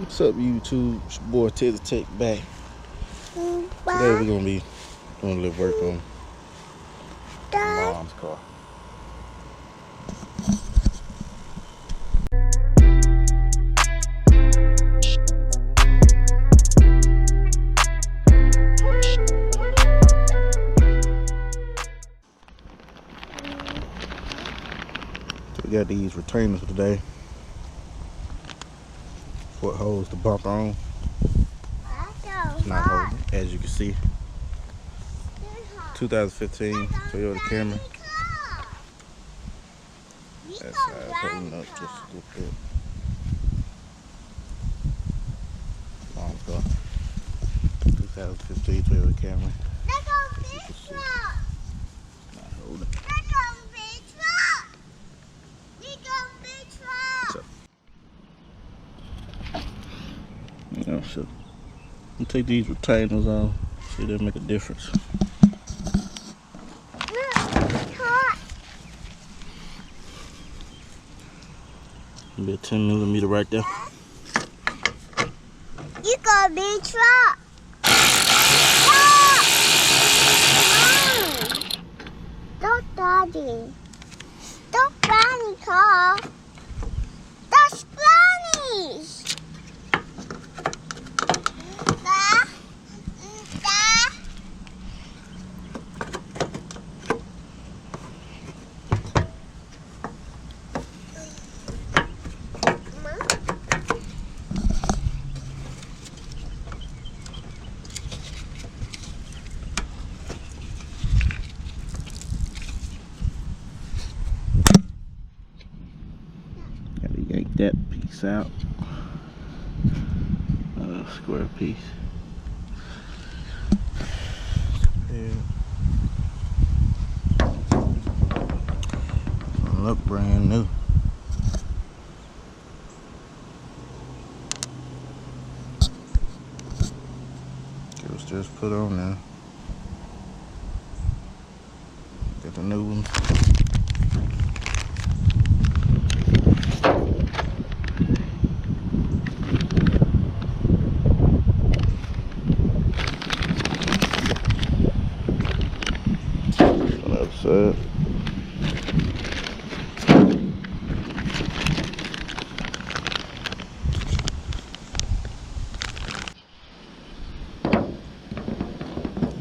What's up, YouTube? It's your boy TIK TOK back. Today we're gonna be doing a little work on my mom's car. So we got these retainers today. What holds the bumper on. It's not holding, as you can see. 2015 Toyota Camry. That side's holding up just a little bit. Long car. 2015 Toyota Camry. It's not holding. So I'm take these retainers off, see if they make a difference. Be a 10mm right there. You got big truck. Don't daddy. Don't Granny car. That's Granny's. Gotta yank that piece out. Square piece. Look brand new. It was just put on there. Got the new one. Side.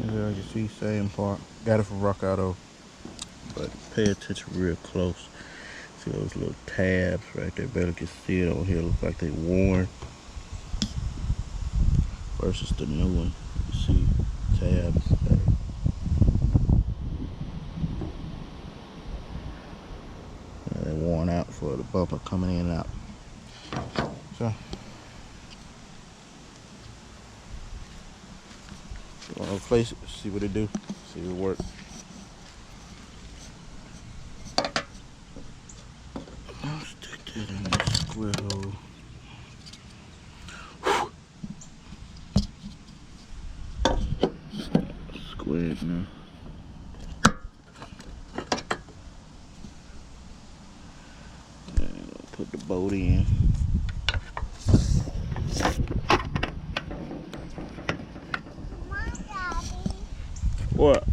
There you see, same part. Got it from Rock Auto, but pay attention real close. See those little tabs right there? Better can see it on here. Look like they worn. Versus the new one. You see tabs. They're worn out for the bumper coming in and out. So, I'm gonna replace it, see what it do, see if it work. I'll stick that in the square hole. Squared now. Put the bolt in. What?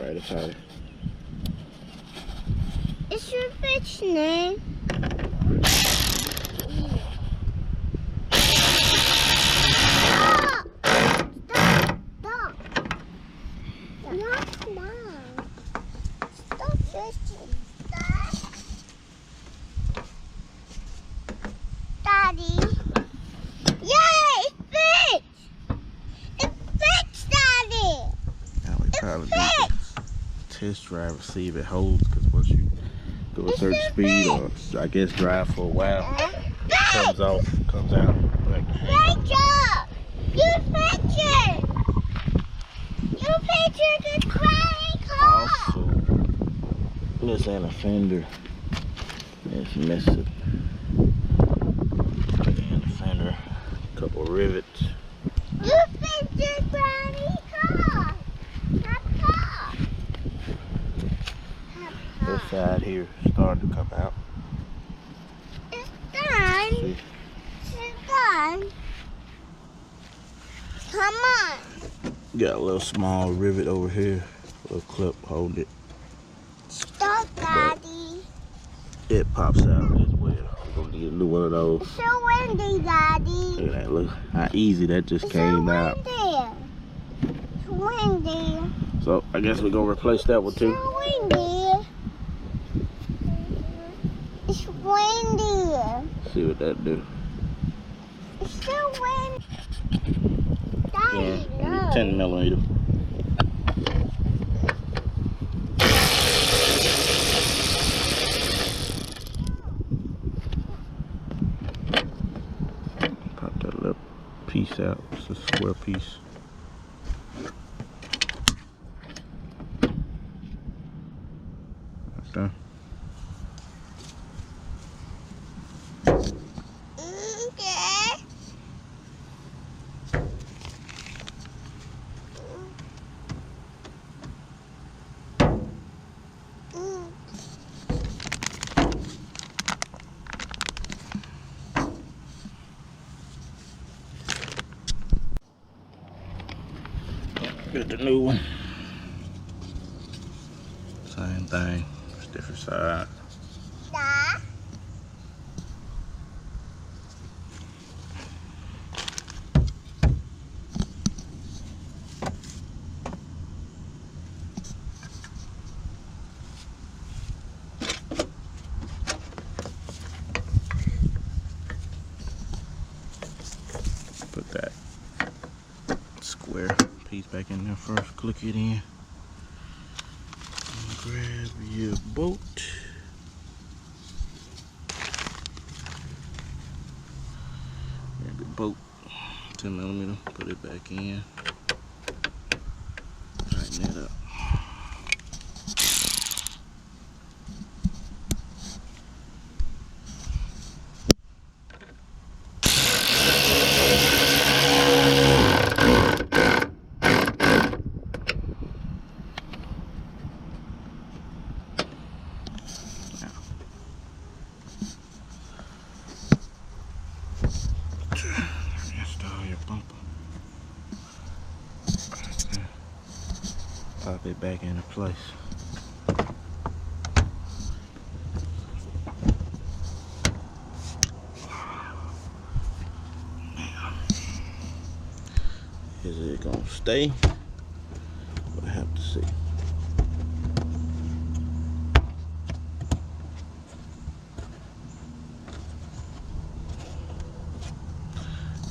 Right aside. It's your bitch name. Daddy. Yay! It fits! It fits, Daddy! Now we probably need to test drive and see if it holds, because once you go a certain speed or I guess drive for a while, it comes off, comes out. Great job! You pictured! You pictured the crying car! Also, let's add a fender. It's missing. Fender, a couple rivets. You pictured Granny car! Have car! Have car. This side here starting to come out. It's done. See? It's done. Come on. Got a little small rivet over here. A little clip holding it. Stop, Daddy. It pops out as well. We're gonna need a new one of those. It's so windy, Daddy. Look at that. Look how easy that just came out. It's windy. So I guess we're gonna replace that one too. It's windy. It's windy. See what that do. It's so windy. Yeah, Daddy, maybe look. 10 millimeter. Pop that little piece out. It's a square piece. Okay. Okay. Get the new one. Same thing, just different side. Da. Put that square piece back in there first. Click it in. And grab your bolt. Grab your bolt. 10 millimeter. Put it back in. Tighten that up. Install your bumper. Right there. Pop it back into place. Now, is it gonna stay? We'll have to see.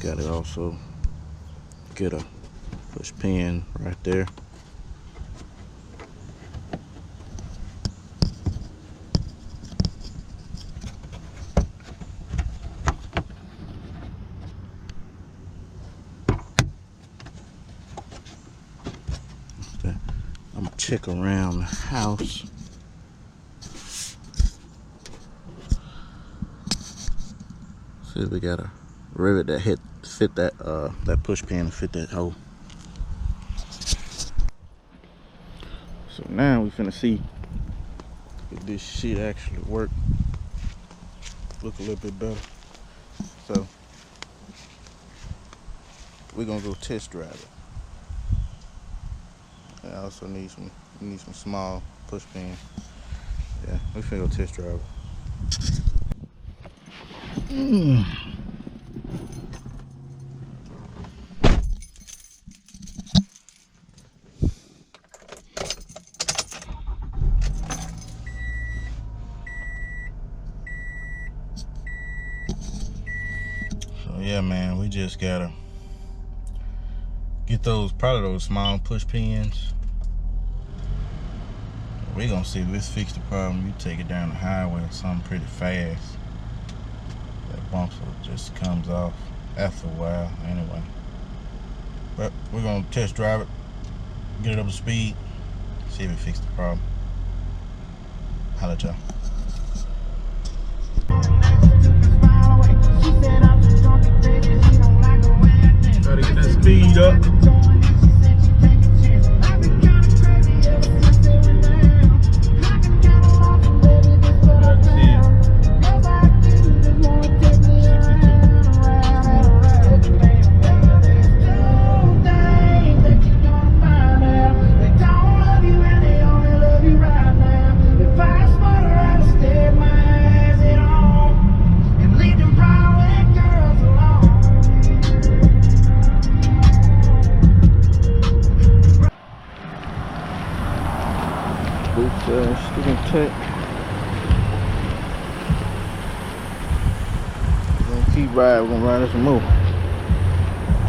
Got to also get a push pin right there. Okay. I'm gonna check around the house. See if we got a rivet that fit that that push pin and fit that hole. So now we finna see if this shit actually work. Look a little bit better. So we're gonna go test drive it. I also need some small push pins. Yeah, we finna go test drive it. So yeah, man, we just gotta get probably those small push pins. We're gonna see if this fix the problem. You take it down the highway or something pretty fast. That bumper just comes off after a while anyway. But we're gonna test drive it, get it up to speed, see if it fixed the problem. Holla at y'all. Gotta get that speed up. Both sides still intact. We're gonna keep riding. We're gonna ride it some more.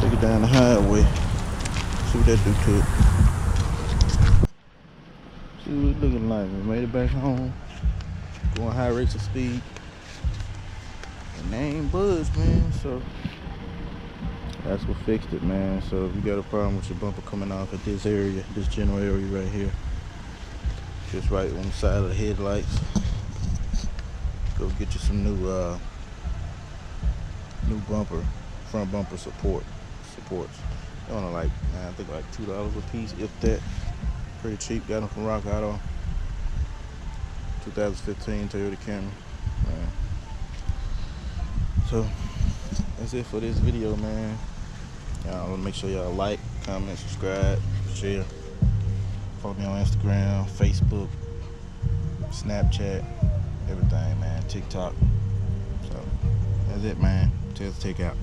Take it down the highway. See what that do to it. See what it's looking like. We made it back home. Going high rates of speed. And they ain't buzzed, man. So that's what fixed it, man. So if you got a problem with your bumper coming off at this area, this general area right here, just right on the side of the headlights, go get you some new bumper, front bumper supports. They're only like, I think like $2 a piece, if that. Pretty cheap. Got them from Rock Auto. 2015 Toyota Camry. So that's it for this video, man. Y'all make sure y'all like, comment, subscribe, share. Follow me on Instagram, Facebook, Snapchat, everything, man. TikTok. So that's it, man. TIK TOK out.